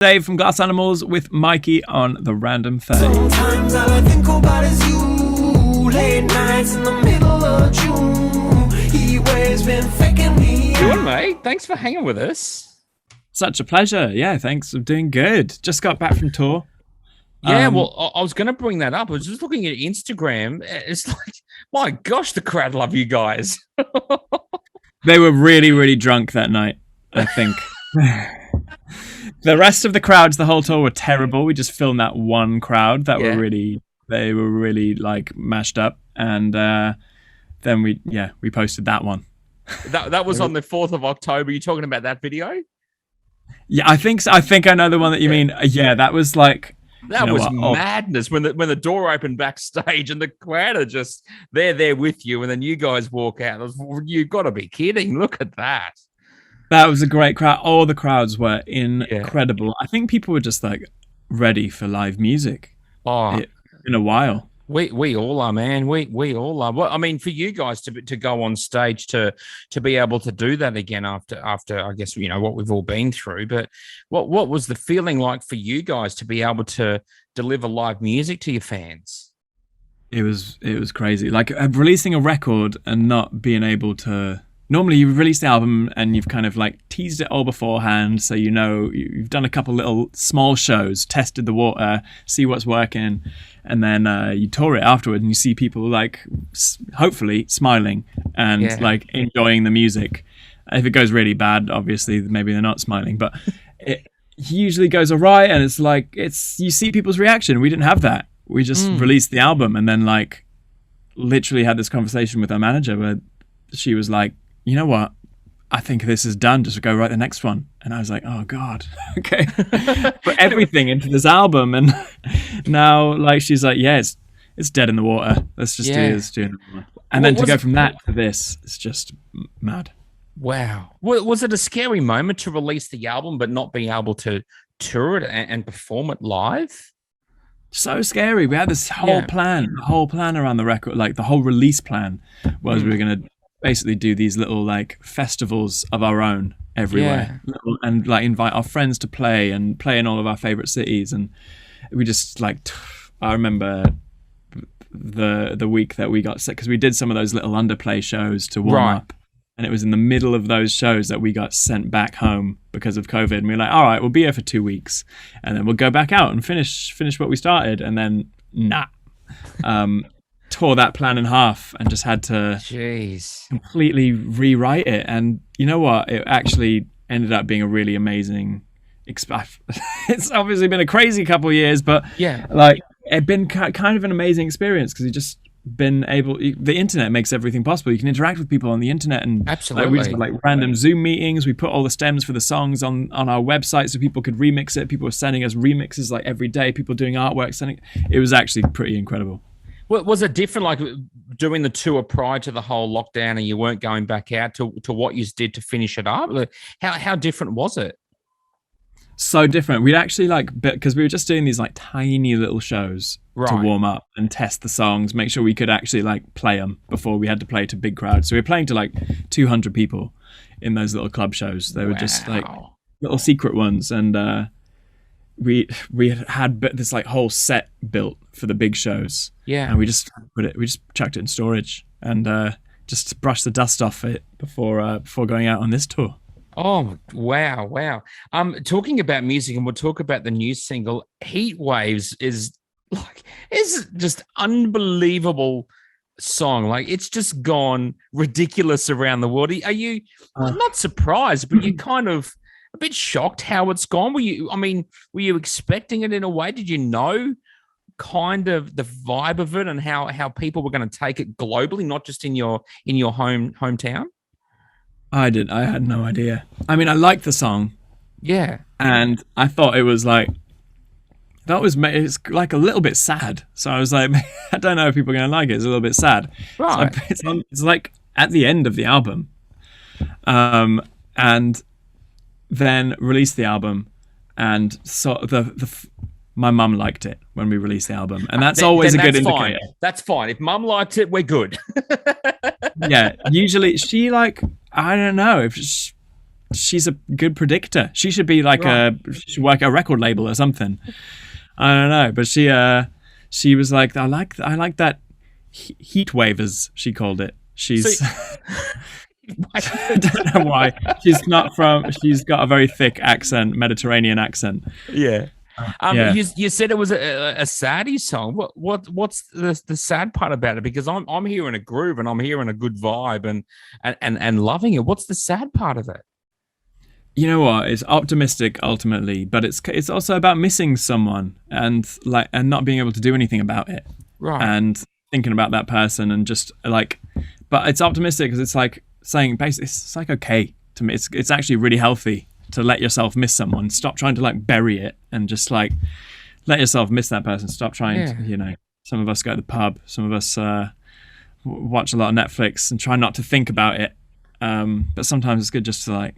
Dave from Glass Animals with Mikey on The Random Fade. Sometimes all I think about is you. Late nights in the middle of June. He waves been faking me. Good, mate. Thanks for hanging with us. Such a pleasure. Yeah, thanks. I'm doing good. Just got back from tour. Yeah, well, I was going to bring that up. I was just looking at Instagram. It's like, my gosh, the crowd love you guys. They were really, really drunk that night, I think. The rest of the crowds the whole tour were terrible. We just filmed that one crowd that were really like mashed up, and then we posted that one. That was on the 4th of October. You talking about that video? Yeah, I think so. I think I know the one that you mean. Yeah, that was like madness when the door opened backstage and the crowd are just they're there with you, and then you guys walk out. You've got to be kidding! Look at that. That was a great crowd. All the crowds were incredible. Yeah. I think people were just like ready for live music. In a while. We all are, man. We all are. Well, I mean, for you guys to go on stage to be able to do that again after I guess what we've all been through. But what was the feeling like for you guys to be able to deliver live music to your fans? It was crazy. Like releasing a record and not being able to. Normally you release the album and you've kind of like teased it all beforehand, so you've done a couple little small shows, tested the water, see what's working, and then you tour it afterward and you see people like hopefully smiling and like enjoying the music. If it goes really bad, obviously maybe they're not smiling, but it usually goes all right, and it's like you see people's reaction. We didn't have that. We just released the album and then like literally had this conversation with our manager where she was like, you know what? I think this is done. Just go write the next one. And I was like, oh God, okay. Put everything into this album, and now like she's like, yeah, it's dead in the water. Let's just do this. And then to go from that to this, it's just mad. Wow. Was it a scary moment to release the album but not being able to tour it and perform it live? So scary. We had this whole plan around the record, like the whole release plan was we were going to basically do these little like festivals of our own everywhere, and like invite our friends to play in all of our favorite cities. And we just like, I remember the week that we got sick because we did some of those little underplay shows to warm up, and it was in the middle of those shows that we got sent back home because of COVID. And we were like, all right, we'll be here for 2 weeks and then we'll go back out and finish what we started. And then tore that plan in half and just had to completely rewrite it. And you know what? It actually ended up being a really amazing it's obviously been a crazy couple of years, but like it's been kind of an amazing experience because you just been able, the internet makes everything possible. You can interact with people on the internet, and absolutely, like, we just had like random Zoom meetings. We put all the stems for the songs on our website so people could remix it. People were sending us remixes like every day. People doing artwork, it was actually pretty incredible. Was it different, like doing the tour prior to the whole lockdown and you weren't going back out to what you did to finish it up? How different was it? So different. We'd actually because we were just doing these like tiny little shows to warm up and test the songs, make sure we could actually like play them before we had to play to big crowds. So we were playing to like 200 people in those little club shows. They were just like little secret ones, and we had this like whole set built for the big shows. Yeah, and we just chucked it in storage and just brushed the dust off it before going out on this tour. Oh, wow. Talking about music, and we'll talk about the new single, Heat Waves is just unbelievable song. Like, it's just gone ridiculous around the world. Are you not surprised, but you kind of a bit shocked how it's gone? Were you expecting it in a way? Did you know kind of the vibe of it and how people were going to take it globally, not just in your hometown? I had no idea. I mean, I liked the song. Yeah. And I thought it was like, it's like a little bit sad. So I was like, I don't know if people are going to like it. It's a little bit sad. Right. So it's like at the end of the album. And then released the album. And so my mum liked it when we released the album. And that's always a good indicator. That's fine. If mum liked it, we're good. Yeah. Usually she I don't know if she's a good predictor. She should be like she should work at a record label or something. I don't know, but she was like, I like that heat wave, as she called it. She's I don't know why. She's got a very thick accent, Mediterranean accent. Yeah. Yeah. You said it was a saddie song. What's the sad part about it? Because I'm hearing a groove and I'm hearing a good vibe and loving it. What's the sad part of it? You know what? It's optimistic ultimately, but it's also about missing someone and not being able to do anything about it. Right. And thinking about that person and just like, but it's optimistic because it's like saying basically it's like okay to me. It's actually really healthy to let yourself miss someone. Stop trying to like bury it and just like let yourself miss that person. Stop trying to, you know, some of us go to the pub, some of us watch a lot of Netflix and try not to think about it. But sometimes it's good just to like,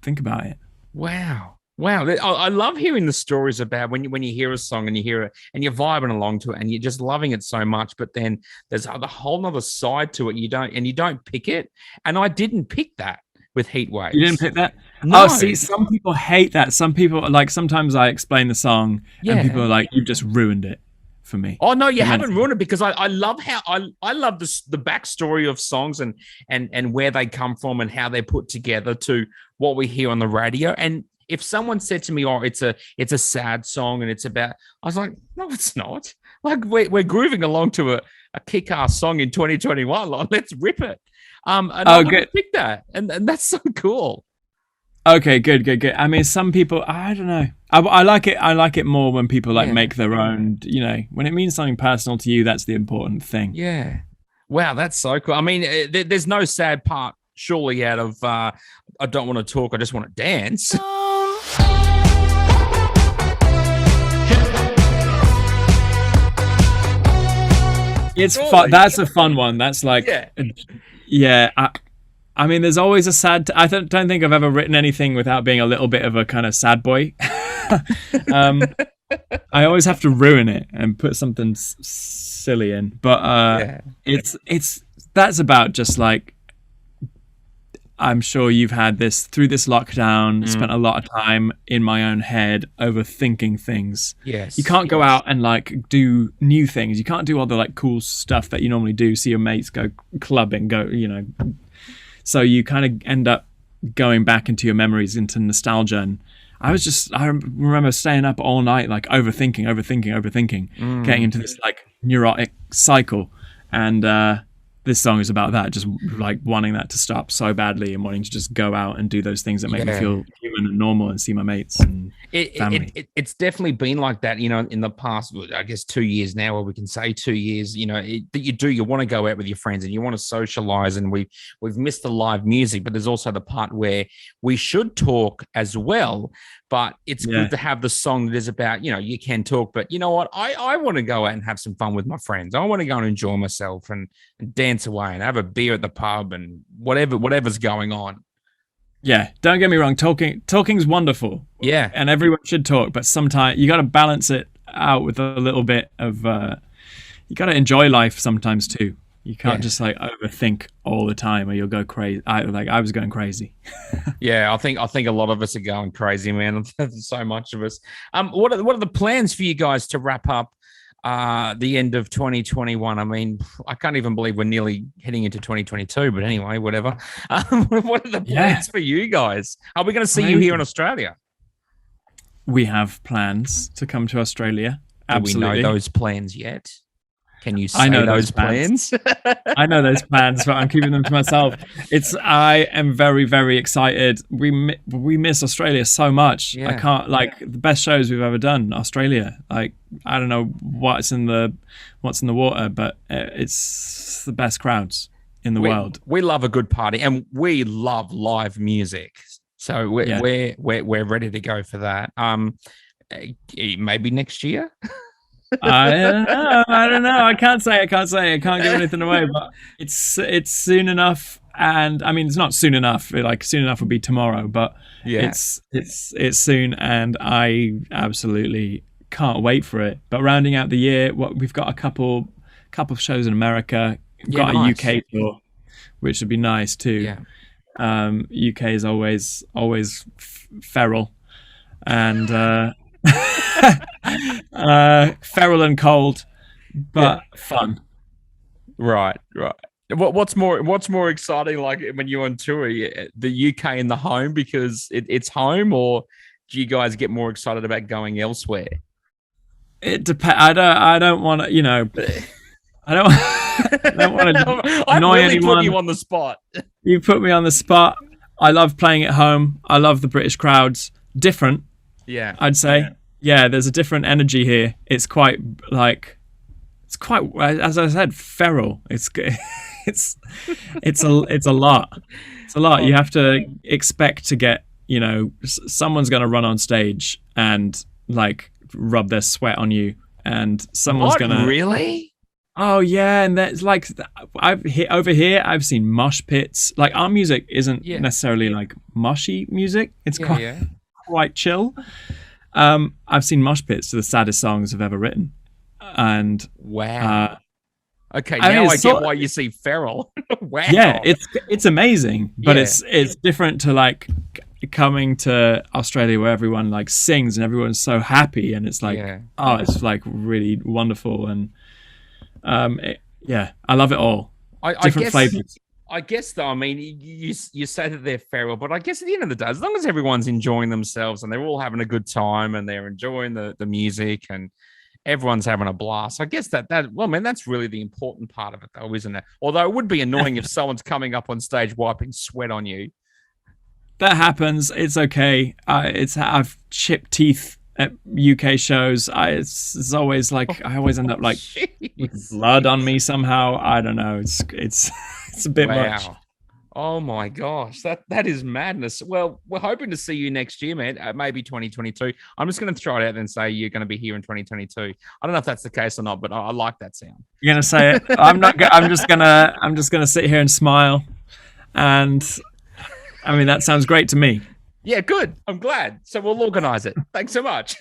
think about it. Wow. I love hearing the stories about when you hear a song and you hear it and you're vibing along to it and you're just loving it so much, but then there's a whole other side to it. You don't pick it. And I didn't pick that with Heat Waves. You didn't pick that? No. Oh, see, some people hate that. Some people, like, sometimes I explain the song and people are like, you've just ruined it for me. Oh, no, you haven't ruined it, because I love how I love the backstory of songs and where they come from and how they're put together to what we hear on the radio. And if someone said to me, oh, it's a sad song and it's about, I was like, no, it's not. Like, we're grooving along to a kick-ass song in 2021. Like, let's rip it. And I good. pick that. And that's so cool. Okay, good. I mean, some people, I don't know. I like it. I like it more when people like make their own, you know, when it means something personal to you, that's the important thing. Yeah. Wow, that's so cool. I mean, there's no sad part, surely, out of I don't want to talk, I just want to dance. It's fun. That's a fun one. That's like, I mean, there's always a sad. I don't think I've ever written anything without being a little bit of a kind of sad boy. I always have to ruin it and put something silly in. But that's about just like, I'm sure you've had this through this lockdown, spent a lot of time in my own head overthinking things. Yes. You can't go out and like do new things. You can't do all the like cool stuff that you normally do. See your mates go clubbing, so you kind of end up going back into your memories, into nostalgia. And I remember staying up all night, like overthinking, getting into this like neurotic cycle. And, this song is about that, just like wanting that to stop so badly and wanting to just go out and do those things that make me feel human and normal and see my mates and family. It's definitely been like that, you know, in the past, I guess 2 years now, or we can say 2 years, you know, that you want to go out with your friends and you want to socialize, and we've missed the live music, but there's also the part where we should talk as well. But it's good to have the song that is about, you know, you can talk, but you know what? I want to go out and have some fun with my friends. I want to go and enjoy myself and dance away and have a beer at the pub and whatever's going on. Yeah, don't get me wrong. Talking's wonderful. Yeah. And everyone should talk, but sometimes you got to balance it out with a little bit of, you got to enjoy life sometimes too. You can't just like overthink all the time, or you'll go crazy. I was going crazy. Yeah, I think a lot of us are going crazy, man. So much of us. What are the plans for you guys to wrap up the end of 2021? I mean, I can't even believe we're nearly heading into 2022. But anyway, whatever. What are the plans for you guys? Are we going to see you here in Australia? We have plans to come to Australia. Absolutely. Do we know those plans yet? Can you say those plans? I know those plans, but I'm keeping them to myself. I am very, very excited. We miss Australia so much. I can't, like, the best shows we've ever done, Australia. Like, I don't know what's in the water, but it's the best crowds in the world. We love a good party, and we love live music. So we're ready to go for that. Maybe next year. I don't know. I can't say. I can't give anything away. But it's soon enough, and I mean, it's not soon enough. Like, soon enough would be tomorrow, but it's soon, and I absolutely can't wait for it. But rounding out the year, we've got a couple of shows in America. Got a UK tour, which would be nice too. UK is always feral, and feral and cold, but fun. Right, right. What's more exciting, like when you're on tour, the UK and the home because it's home, or do you guys get more excited about going elsewhere? It depends. I don't want to. I don't. I don't want to I annoy really anyone. put you on the spot. You put me on the spot. I love playing at home. I love the British crowds. Different, Yeah, I'd say. Yeah, there's a different energy here. It's quite, as I said, feral. It's a lot. It's a lot. You have to expect to get, someone's going to run on stage and like rub their sweat on you, and someone's going to really. Oh yeah, and that's like over here. I've seen mosh pits. Like our music isn't necessarily like moshy music. It's quite chill. I've seen mosh pits to the saddest songs I've ever written, and wow. Okay, I now mean, I get why you see feral. Wow. Yeah, it's amazing, but it's different to like coming to Australia where everyone like sings and everyone's so happy, and it's like it's like really wonderful, and I love it all. Different flavors. I guess though, I mean, you say that they're feral, but I guess at the end of the day, as long as everyone's enjoying themselves and they're all having a good time and they're enjoying the music and everyone's having a blast, I guess that's really the important part of it, though, isn't it? Although it would be annoying if someone's coming up on stage wiping sweat on you. That happens. It's okay. I've chipped teeth at UK shows. It's always like I always end up like with blood on me somehow. I don't know. It's a bit much. Oh my gosh, that is madness. Well, we're hoping to see you next year, man. Maybe 2022. I'm just going to throw it out and say you're going to be here in 2022. I don't know if that's the case or not, but I like that sound. You're going to say it. I'm not. I'm just gonna sit here and smile, and I mean that sounds great to me. Yeah, good. I'm glad. So we'll organize it. Thanks so much.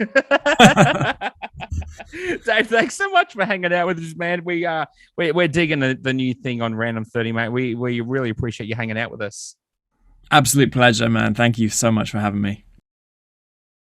Dave, thanks so much for hanging out with us, man. We're digging the new thing on Random 30, mate. We really appreciate you hanging out with us. Absolute pleasure, man. Thank you so much for having me.